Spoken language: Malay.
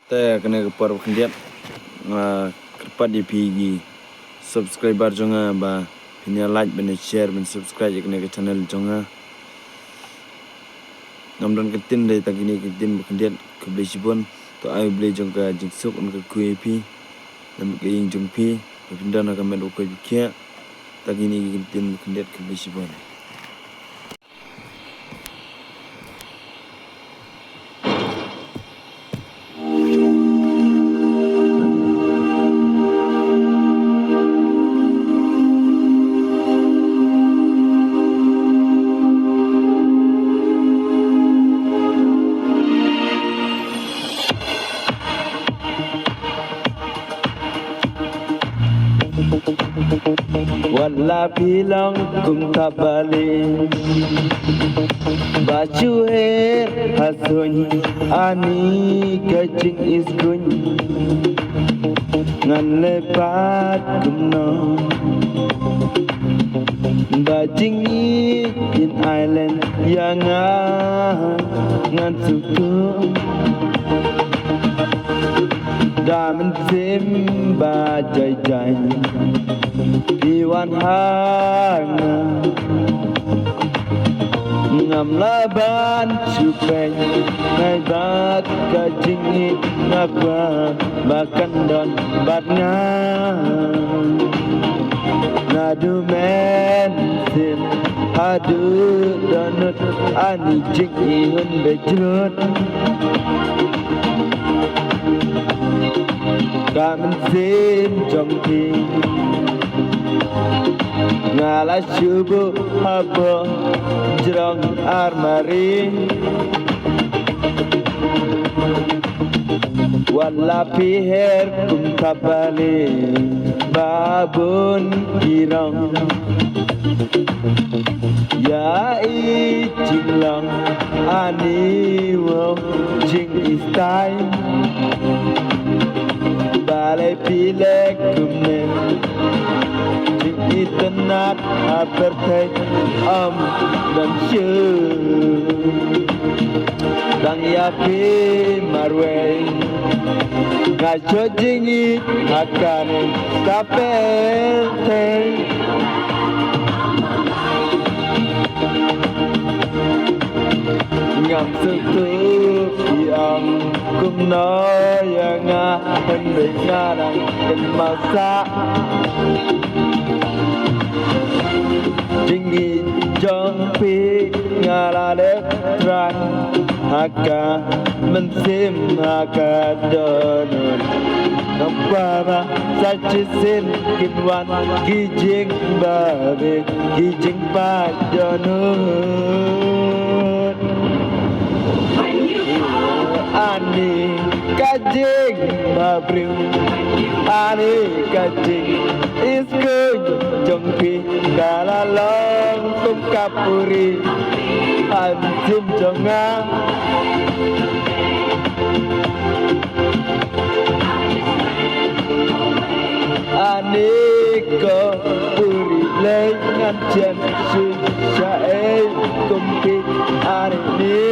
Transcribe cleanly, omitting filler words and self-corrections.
Teh kena kepar kendiat kerpat di pigi subscriber jonga ba pinya like bene share ben subscribe kena ke channel jonga namdan ketin dai tagini ketin kendiat ke beli sibon to ai beli jongka jingsuk on ke kuepi nam ke ing jongpi pindan ka men ko bikia tagini ketin kendiat ke beli sibon. Wala bilang kum tabali baju hasun ani kacing isgun ngan lepat kumno bajing in island yang ngan suku damen sim bajai jai Iwan hanga ngam laban supeng ngai bak kajingi ngapa bakan don batnya nadu men sim hadu donut ani jing ihun bejrut kamen sim jongki ngala subuh habo jerong armari wala piher kum kabali babun kirang ya i jinglang ani wo jing istai balai pilek kumne Itenat apartheid dan syur dan yapi marway ngaco jingi akan tapel teh ngam setup yang kumno yang hendak ngarang dan masak Jingi jongpi ngalade trai haka mensim haka donun Nopama sajisin kinwan kijing babe kijing pa donun Ani kajing babriu Ani kajing iskuj jongpi kalalong kum kapuri anjum jonga aniko puri lengan jen susah kumpi hari ini